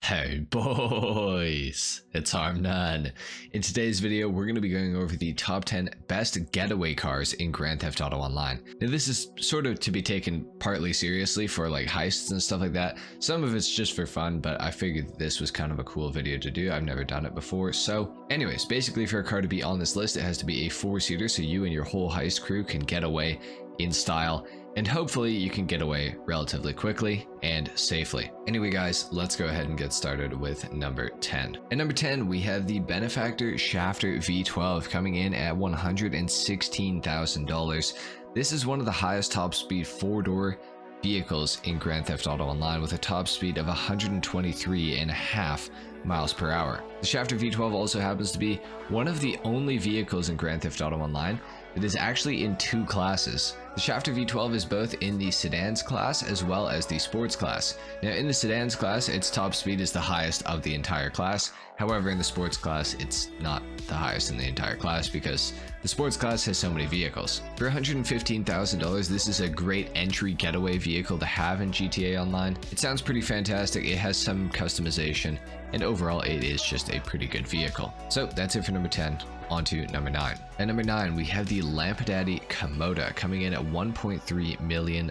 Hey boys, it's HarmNone. In today's video, we're going to be going over the top 10 best getaway cars in Grand Theft Auto Online. Now this is sort of to be taken partly seriously for like heists and stuff like that. Some of it's just for fun, but I figured this was kind of a cool video to do. I've never done it before. So anyways, basically for a car to be on this list, it has to be a 4-seater so you and your whole heist crew can get away in style. And hopefully you can get away relatively quickly and safely. Anyway guys, let's go ahead and get started with number 10. At number 10, we have the Benefactor Shafter V12 coming in at $116,000. This is one of the highest top speed 4-door vehicles in Grand Theft Auto Online with a top speed of 123.5 miles per hour. The Shafter V12 also happens to be one of the only vehicles in Grand Theft Auto Online that is actually in 2 classes. The Shafter V12 is both in the sedans class as well as the sports class. Now in the sedans class, its top speed is the highest of the entire class. However, in the sports class, it's not the highest in the entire class because the sports class has so many vehicles. For $115,000, this is a great entry getaway vehicle to have in GTA Online. It sounds pretty fantastic, it has some customization, and overall it is just a pretty good vehicle. So that's it for number 10. On to number 9. At number 9, we have the Lampadaddy Komoda coming in at $1.3 million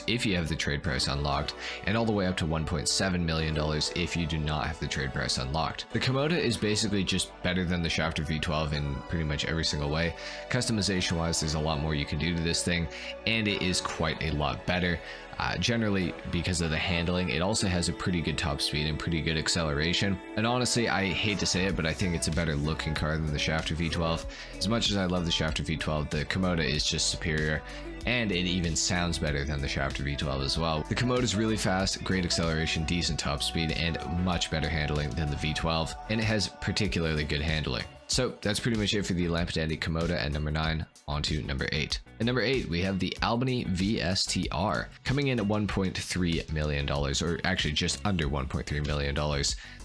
if you have the trade price unlocked, and all the way up to $1.7 million if you do not have the trade price unlocked. The Komoda is basically just better than the Shafter V12 in pretty much every single way. Customization wise, there's a lot more you can do to this thing, and it is quite a lot better. Generally, because of the handling, it also has a pretty good top speed and pretty good acceleration. And honestly, I hate to say it, but I think it's a better looking car than the Shafter V12. As much as I love the Shafter V12, the Komoda is just superior, and it even sounds better than the Shafter V12 as well. The Komoda is really fast, great acceleration, decent top speed, and much better handling than the V12, and it has particularly good handling. So that's pretty much it for the Lampadaddy Komoda at number 9. On to number 8. At number 8, we have the Albany VSTR coming in at $1.3 million, or actually just under $1.3 million.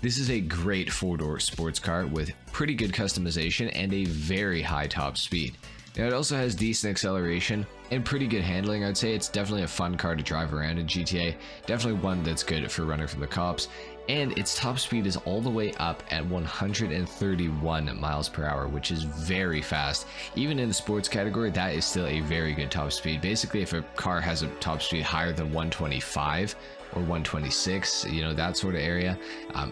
This is a great 4-door sports car with pretty good customization and a very high top speed. Now it also has decent acceleration and pretty good handling. I'd say it's definitely a fun car to drive around in GTA, definitely one that's good for running from the cops, and its top speed is all the way up at 131 miles per hour, which is very fast. Even in the sports category, that is still a very good top speed. Basically, if a car has a top speed higher than 125 or 126, you know, that sort of area,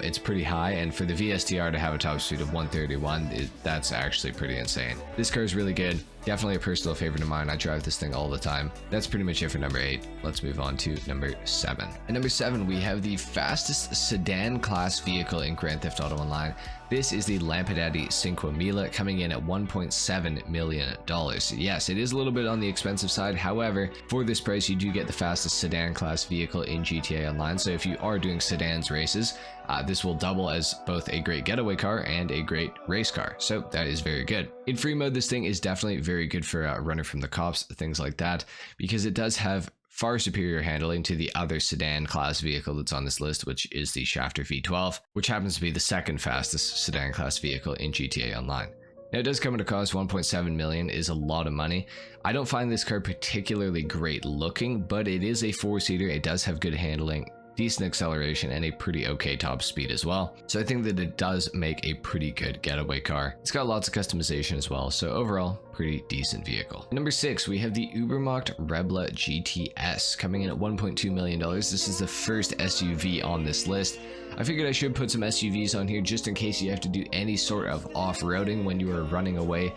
it's pretty high. And for the VSTR to have a top speed of 131, that's actually pretty insane. This car is really good. Definitely a personal favorite of mine. I drive this thing all the time. That's pretty much it for number 8. Let's move on to number 7. At number 7, we have the fastest sedan class vehicle in Grand Theft Auto Online. This is the Lampadaddy 5,000 coming in at $1.7 million. Yes, it is a little bit on the expensive side. However, for this price, you do get the fastest sedan class vehicle in GTA Online. So if you are doing sedans races, this will double as both a great getaway car and a great race car. So that is very good. In free mode, this thing is definitely very good for running from the cops, things like that, because it does have far superior handling to the other sedan class vehicle that's on this list, which is the Shafter V12, which happens to be the second fastest sedan class vehicle in GTA Online. Now it does come at a cost. 1.7 million is a lot of money. I don't find this car particularly great looking, but it is a 4-seater. It does have good handling, decent acceleration, and a pretty okay top speed as well. So I think that it does make a pretty good getaway car. It's got lots of customization as well, so overall, pretty decent vehicle. Number 6, we have the Ubermacht Rebla GTS coming in at $1.2 million. This is the first SUV on this list. I figured I should put some SUVs on here just in case you have to do any sort of off-roading when you are running away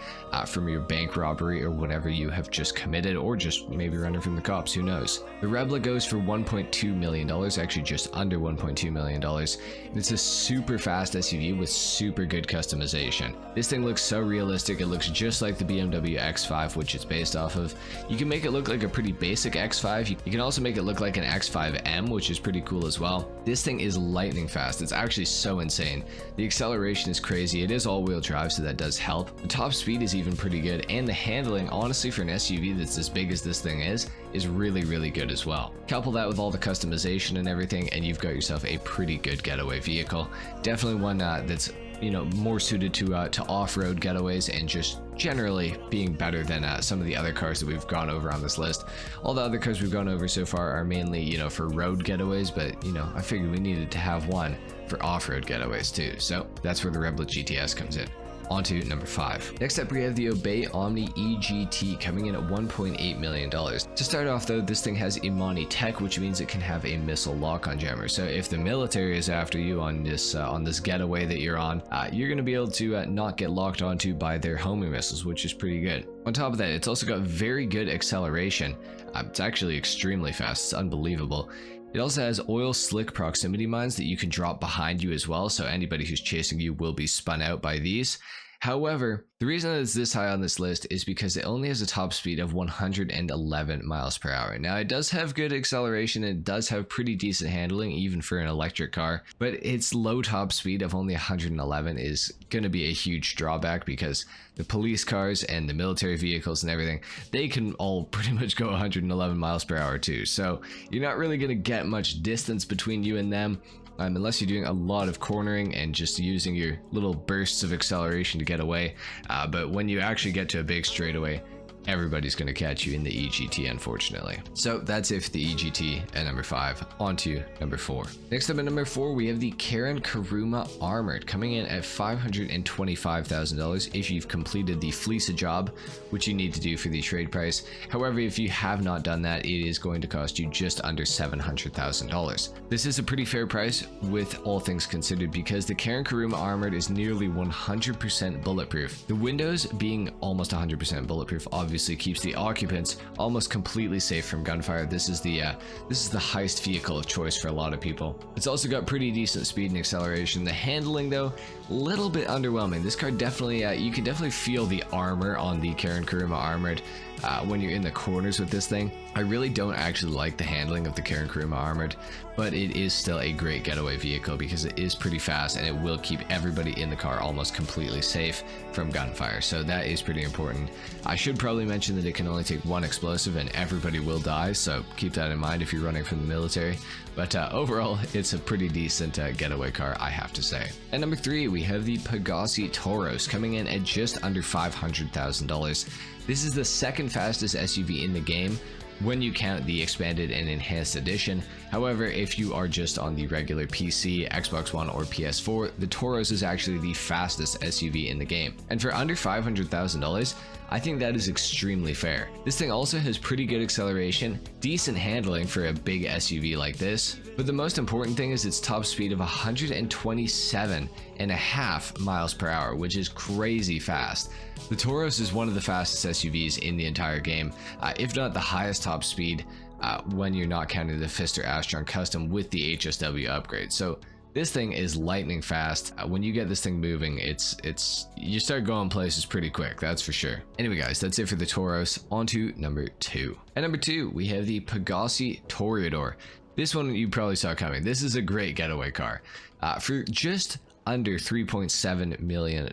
from your bank robbery or whatever you have just committed, or just maybe running from the cops, who knows. The Rebla goes for $1.2 million, actually just under $1.2 million. And it's a super fast SUV with super good customization. This thing looks so realistic. It looks just like the BMW X5, which it's based off of. You can make it look like a pretty basic X5. You can also make it look like an X5M, which is pretty cool as well. This thing is lightning fast. It's actually so insane. The acceleration is crazy. It is all-wheel drive, so that does help. The top speed is even pretty good, and the handling, honestly, for an SUV that's as big as this thing is really, really good as well. Couple that with all the customization and everything, and you've got yourself a pretty good getaway vehicle. Definitely one that's, you know, more suited to off-road getaways and just generally being better than some of the other cars that we've gone over on this list. All the other cars we've gone over so far are mainly, you know, for road getaways, but you know, I figured we needed to have one for off-road getaways too. So that's where the Rebel GTS comes in. On to number 5. Next up, we have the Obey Omni EGT coming in at $1.8 million. To start off though, this thing has Imani tech, which means it can have a missile lock-on jammer. So if the military is after you on this getaway that you're on, you're going to be able to not get locked onto by their homing missiles, which is pretty good. On top of that, it's also got very good acceleration. It's actually extremely fast. It's unbelievable. It also has oil slick proximity mines that you can drop behind you as well, so anybody who's chasing you will be spun out by these. However, the reason that it's this high on this list is because it only has a top speed of 111 miles per hour. Now, it does have good acceleration and it does have pretty decent handling, even for an electric car, but its low top speed of only 111 is going to be a huge drawback because the police cars and the military vehicles and everything, they can all pretty much go 111 miles per hour too. So you're not really going to get much distance between you and them. Unless you're doing a lot of cornering and just using your little bursts of acceleration to get away. But when you actually get to a big straightaway, everybody's going to catch you in the EGT, unfortunately. So that's it for the EGT at number 5. On to number 4. Next up at number 4, we have the Karen Kuruma Armored coming in at $525,000 if you've completed the Fleece job, which you need to do for the trade price. However, if you have not done that, it is going to cost you just under $700,000. This is a pretty fair price with all things considered because the Karen Kuruma Armored is nearly 100% bulletproof. The windows being almost 100% bulletproof obviously keeps the occupants almost completely safe from gunfire. This is the heist vehicle of choice for a lot of people. It's also got pretty decent speed and acceleration. The handling though, a little bit underwhelming. This car definitely, you can definitely feel the armor on the Karen Kuruma Armored when you're in the corners with this thing. I really don't actually like the handling of the Karen Kuruma Armored, but it is still a great getaway vehicle because it is pretty fast and it will keep everybody in the car almost completely safe from gunfire. So that is pretty important. I should probably mention that it can only take one explosive and everybody will die, so keep that in mind if you're running from the military. But overall, it's a pretty decent getaway car, I have to say. At number 3, we have the Pegassi Toros coming in at just under $500,000. This is the second fastest SUV in the game when you count the expanded and enhanced edition. However, if you are just on the regular PC, Xbox One, or PS4, the Toros is actually the fastest SUV in the game. And for under $500,000, I think that is extremely fair. This thing also has pretty good acceleration, decent handling for a big SUV like this, but the most important thing is its top speed of 127.5 miles per hour, which is crazy fast. The Toros is one of the fastest SUVs in the entire game, if not the highest top speed when you're not counting the Pfister Astron Custom with the HSW upgrade. So this thing is lightning fast. When you get this thing moving, you start going places pretty quick, that's for sure. Anyway guys, that's it for the Toros. On to number 2. At number 2, we have the Pegassi Toreador. This one you probably saw coming. This is a great getaway car. For just under $3.7 million,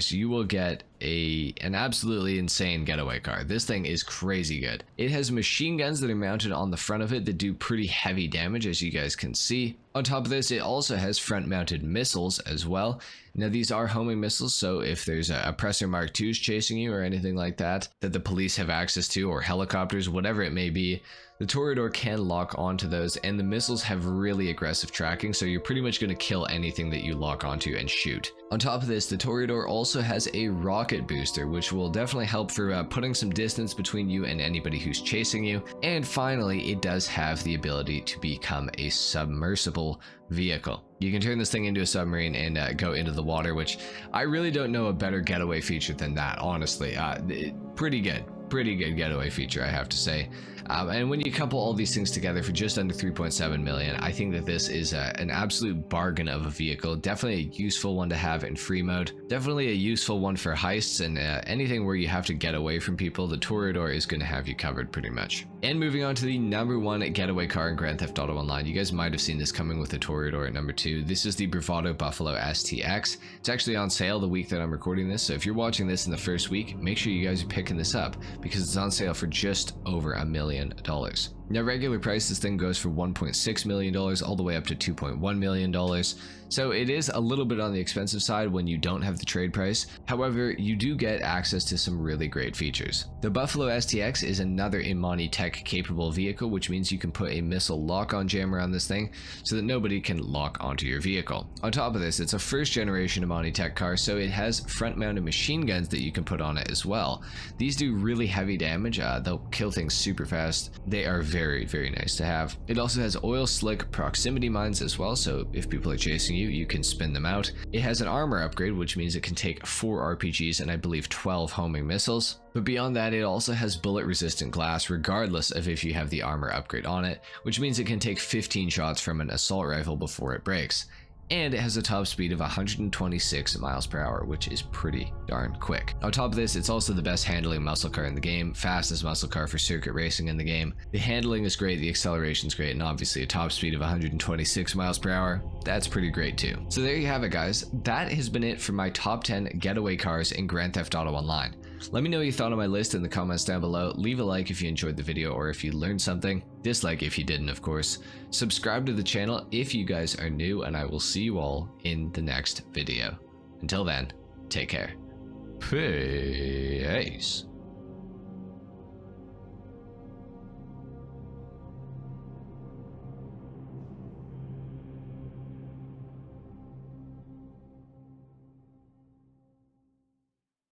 you will get an absolutely insane getaway car. This thing is crazy good. It has machine guns that are mounted on the front of it that do pretty heavy damage, as you guys can see. On top of this, it also has front mounted missiles as well. Now these are homing missiles, so if there's a Oppressor Mark IIs chasing you or anything like that the police have access to, or helicopters, whatever it may be, the Toreador can lock onto those, and the missiles have really aggressive tracking, so you're pretty much going to kill anything that you lock onto and shoot. On top of this, the Toreador also has a rocket booster, which will definitely help for putting some distance between you and anybody who's chasing you. And finally, it does have the ability to become a submersible vehicle. You can turn this thing into a submarine and go into the water, which I really don't know a better getaway feature than that, honestly. Pretty good getaway feature, I have to say. And when you couple all these things together for just under $3.7 million, I think that this is an absolute bargain of a vehicle. Definitely a useful one to have in free mode. Definitely a useful one for heists and anything where you have to get away from people. The Toreador is going to have you covered pretty much. And moving on to the number 1 getaway car in Grand Theft Auto Online. You guys might have seen this coming with the Toreador at number 2. This is the Bravado Buffalo STX. It's actually on sale the week that I'm recording this, so if you're watching this in the first week, make sure you guys are picking this up because it's on sale for just over $1 million. Now regular price, this thing goes for $1.6 million all the way up to $2.1 million. So it is a little bit on the expensive side when you don't have the trade price. However, you do get access to some really great features. The Buffalo STX is another Imani Tech capable vehicle, which means you can put a missile lock-on jammer on this thing so that nobody can lock onto your vehicle. On top of this, it's a first generation Imani Tech car, so it has front mounted machine guns that you can put on it as well. These do really heavy damage. They'll kill things super fast. They are very, very nice to have. It also has oil slick proximity mines as well, so if people are chasing you, you can spin them out. It has an armor upgrade, which means it can take 4 RPGs and I believe 12 homing missiles. But beyond that, it also has bullet resistant glass regardless of if you have the armor upgrade on it, which means it can take 15 shots from an assault rifle before it breaks. And it has a top speed of 126 miles per hour, which is pretty darn quick. On top of this, it's also the best handling muscle car in the game, fastest muscle car for circuit racing in the game. The handling is great, the acceleration is great, and obviously a top speed of 126 miles per hour. That's pretty great too. So there you have it, guys. That has been it for my top 10 getaway cars in Grand Theft Auto Online. Let me know what you thought of my list in the comments down below. Leave a like if you enjoyed the video or if you learned something. Dislike if you didn't, of course. Subscribe to the channel if you guys are new, and I will see you all in the next video. Until then, take care. Peace.